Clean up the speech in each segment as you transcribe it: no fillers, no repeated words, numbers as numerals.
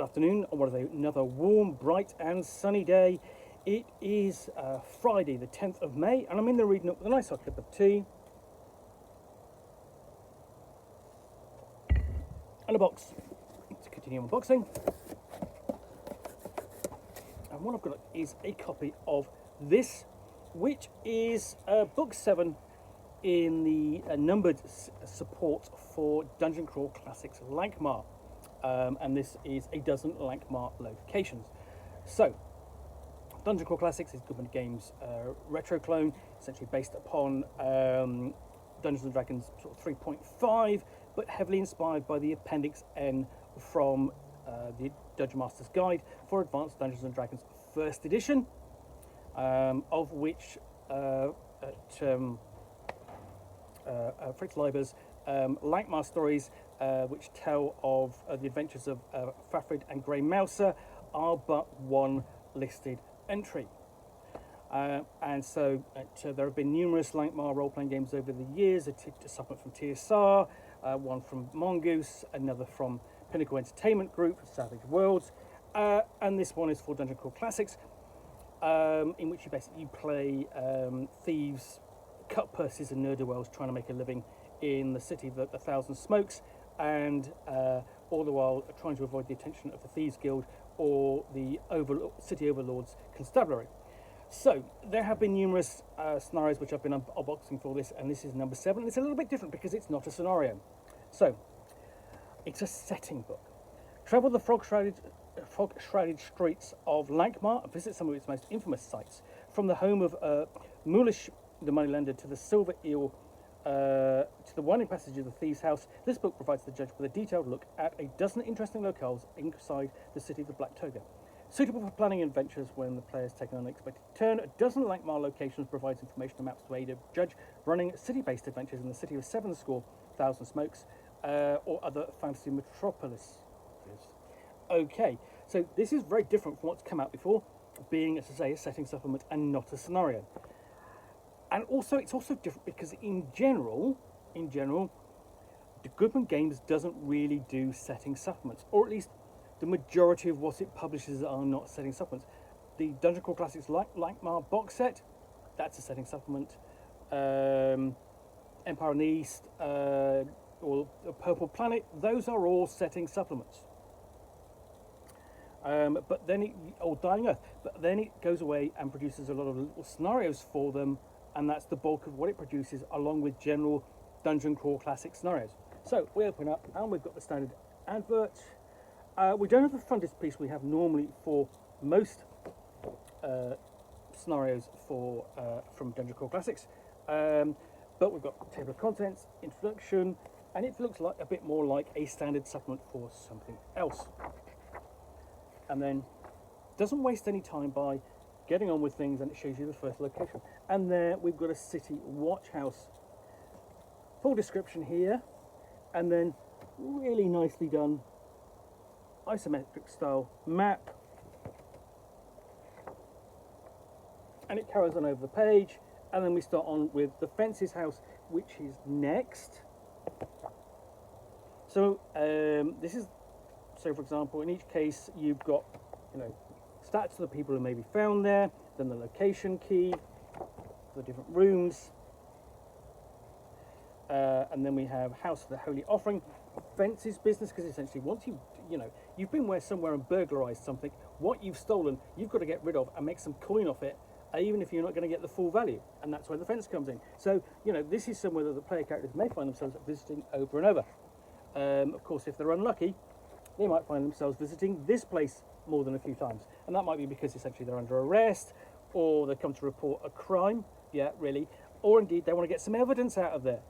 Good afternoon on what is another warm, bright and sunny day. It is Friday the 10th of May and I'm in the reading up with a nice hot cup of tea and a box to continue unboxing. And what I've got is a copy of this, which is book 7 in the numbered support for Dungeon Crawl Classics Lankhmar. And this is a dozen Lankhmar locations. So, Dungeon Crawl Classics is Goodman Games' retro clone, essentially based upon Dungeons & Dragons sort of 3.5, but heavily inspired by the Appendix N from the Dungeon Master's Guide for Advanced Dungeons & Dragons 1st edition, of which Fritz Leiber's Lankhmar stories, which tell of the adventures of Fafhrd and Grey Mouser, are but one listed entry. And so there have been numerous Lankhmar role-playing games over the years, a supplement from TSR, one from Mongoose, another from Pinnacle Entertainment Group, Savage Worlds, and this one is for Dungeon Crawl Classics, in which you play thieves, cut purses and ne'er-do-wells trying to make a living in the city of the Thousand Smokes, and all the while trying to avoid the attention of the Thieves Guild or the city overlord's constabulary. So there have been numerous scenarios which I've been unboxing for this, and this is number 7. It's a little bit different because it's not a scenario. So it's a setting book. Travel the fog-shrouded streets of Lankhmar and visit some of its most infamous sites, from the home of Mulish the moneylender to the Silver Eel, to the winding passage of the Thieves' House. This book provides the judge with a detailed look at a dozen interesting locales inside the city of the Black Toga. Suitable for planning adventures when the players take an unexpected turn, a dozen Lankhmar locations provides information and maps to aid a judge running city-based adventures in the city of 7,000 Smokes, or other fantasy metropolis. Okay, so this is very different from what's come out before, being, as I say, a setting supplement and not a scenario. And also, it's also different because in general, the Goodman Games doesn't really do setting supplements, or at least the majority of what it publishes are not setting supplements. The Dungeon Crawl Classics Lankhmar box set, that's a setting supplement. Empire in the East, or the Purple Planet, those are all setting supplements. But then Dying Earth, but then it goes away and produces a lot of little scenarios for them, and that's the bulk of what it produces, along with general Dungeon Crawl Classic scenarios. So we open up and we've got the standard advert. We don't have the frontispiece we have normally for most scenarios from Dungeon Crawl Classics, but we've got table of contents, introduction, and it looks like a bit more like a standard supplement for something else. And then doesn't waste any time by getting on with things, and it shows you the first location. And there we've got a city watch house. Full description here, and then really nicely done isometric style map. And it carries on over the page, and then we start on with the Fences house, which is next. So this is, so for example, in each case you've got, stats of the people who may be found there, then the location key, the different rooms, and then we have House of the Holy Offering, Fences business, because essentially once you've been somewhere and burglarized something, what you've stolen, you've got to get rid of and make some coin off it, even if you're not going to get the full value, and that's where the fence comes in. So, this is somewhere that the player characters may find themselves visiting over and over. Of course, if they're unlucky, they might find themselves visiting this place more than a few times, and that might be because essentially they're under arrest, or they come to report a crime, or indeed they want to get some evidence out of there.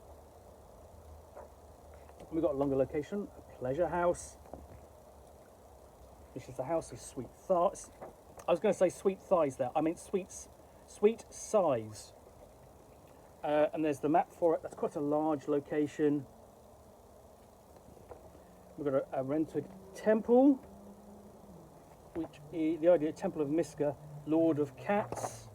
We've got a longer location, a pleasure house, which is the house of sweet thighs. I was going to say sweet thighs there, I meant sweet size. And there's the map for it. That's quite a large location. We've got a rented temple, which is the idea, Temple of Miska, Lord of Cats.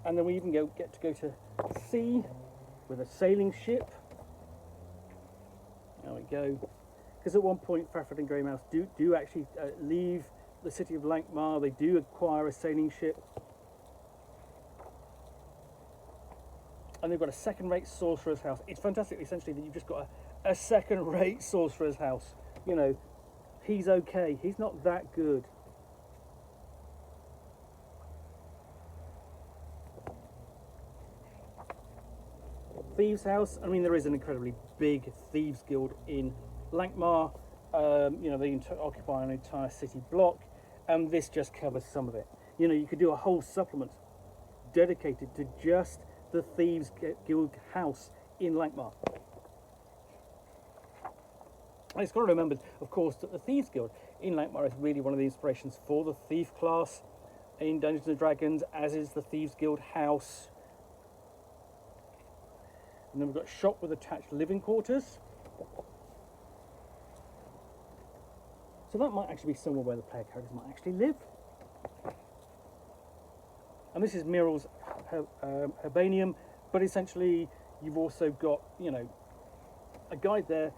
And then we even get to go to sea with a sailing ship. we go. Because at one point, Fafhrd and Grey Mouse do actually leave the city of Lankhmar. They do acquire a sailing ship. And they've got a second-rate sorcerer's house. It's fantastic, essentially, that you've just got a second-rate sorcerer's house. You know, he's okay. He's not that good. Thieves' house. I mean, there is an incredibly big thieves guild in Lankhmar. You know, they occupy an entire city block, and this just covers some of it. You know, you could do a whole supplement dedicated to just the Thieves Guild house in Lankhmar. And it's got to remember, of course, that the Thieves Guild in Lankhmar is really one of the inspirations for the Thief class in Dungeons and Dragons, as is the Thieves Guild house. And then we've got a shop with attached living quarters. So that might actually be somewhere where the player characters might actually live. And this is Miral's Herbanium, but essentially you've also got, you know, a guide there.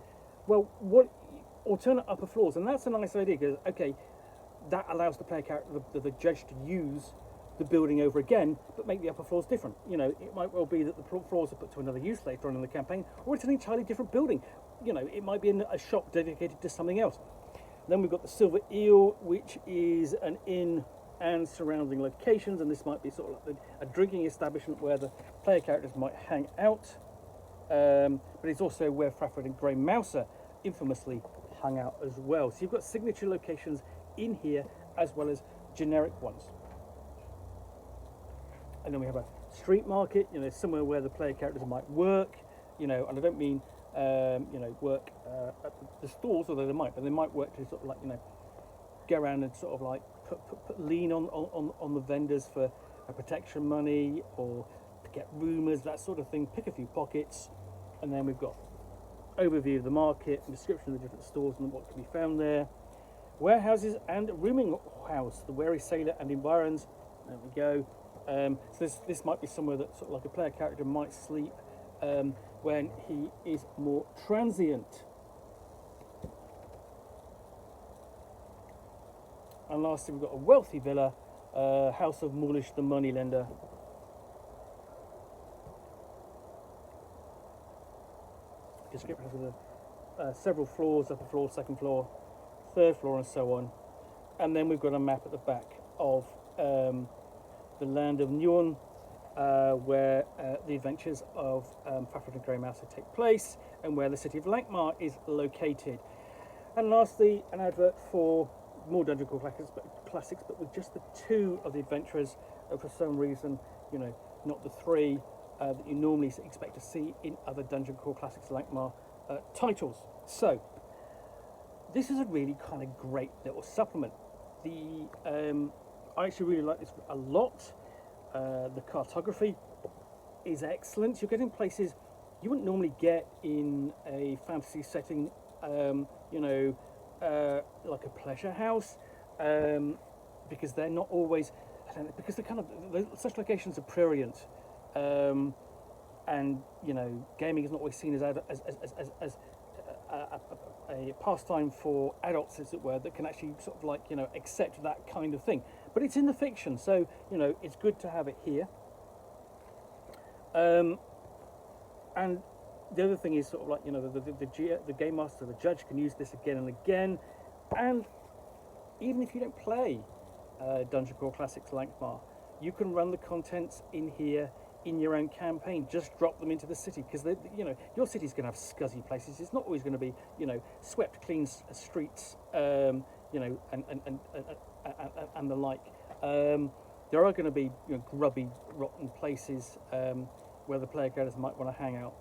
Well, what alternate upper floors, and that's a nice idea because, okay, that allows the player character, the judge, to use the building over again, but make the upper floors different. You know, it might well be that the floors are put to another use later on in the campaign, or it's an entirely different building. You know, it might be a shop dedicated to something else. Then we've got the Silver Eel, which is an inn and surrounding locations, and this might be sort of like a drinking establishment where the player characters might hang out. But it's also where Fafhrd and Grey Mouser infamously hung out as well. So you've got signature locations in here as well as generic ones. And then we have a street market, you know, somewhere where the player characters might work, you know, and I don't mean, you know, work at the stores, although they might, but they might work to sort of like, you know, go around and sort of like put lean on the vendors for protection money or to get rumours, that sort of thing, pick a few pockets. And then we've got overview of the market and description of the different stores and what can be found there. Warehouses and rooming house, the Wary Sailor and Environs. There we go. So this might be somewhere that sort of like a player character might sleep when he is more transient. And lastly, we've got a wealthy villa, House of Morlish the Moneylender. Description has several floors, upper floor, second floor, third floor, and so on. And then we've got a map at the back of the land of Nyon, where the adventures of Fafhrd and Grey Mouser take place, and where the city of Lankhmar is located. And lastly, an advert for more Dungeon Crawl classics, but with just the two of the adventurers, for some reason, you know, not the three that you normally expect to see in other Dungeon Crawl Classics Lankhmar titles. So, this is a really kind of great little supplement. I actually really like this a lot. The cartography is excellent. You're getting places you wouldn't normally get in a fantasy setting, you know, like a pleasure house, because they're not always, because they're kind of, such locations are prurient. And you know, gaming is not always seen as a pastime for adults, as it were, that can actually sort of like, you know, accept that kind of thing. But it's in the fiction, so you know, it's good to have it here. And the other thing is sort of like, you know, the game master, the judge, can use this again and again. And even if you don't play Dungeon Crawl Classics Lankhmar, you can run the contents in here in your own campaign. Just drop them into the city, because you know, your city's going to have scuzzy places. It's not always going to be, you know, swept clean streets, you know, and the like. There are going to be, you know, grubby, rotten places where the player characters might want to hang out,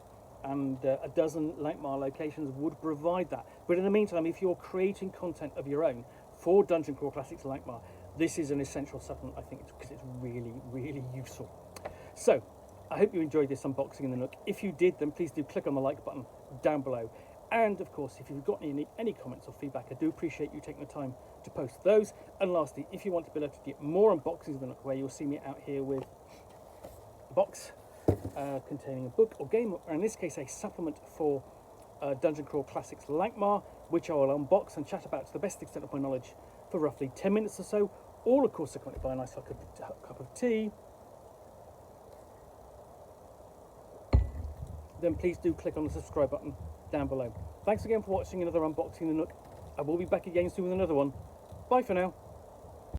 and a dozen Lankhmar locations would provide that. But in the meantime, if you're creating content of your own for Dungeon Crawl Classics Lankhmar, this is an essential supplement, I think, because it's really, really useful. So, I hope you enjoyed this unboxing in the Nook. If you did, then please do click on the like button down below. And of course, if you've got any comments or feedback, I do appreciate you taking the time to post those. And lastly, if you want to be able to get more unboxings of the Nook, where you'll see me out here with a box containing a book or game, or in this case, a supplement for Dungeon Crawl Classics Lankhmar, which I will unbox and chat about to the best extent of my knowledge for roughly 10 minutes or so, all of course accompanied by a nice cup of tea. Then please do click on the subscribe button down below. Thanks again for watching another unboxing of the Nook. I will be back again soon with another one. Bye for now.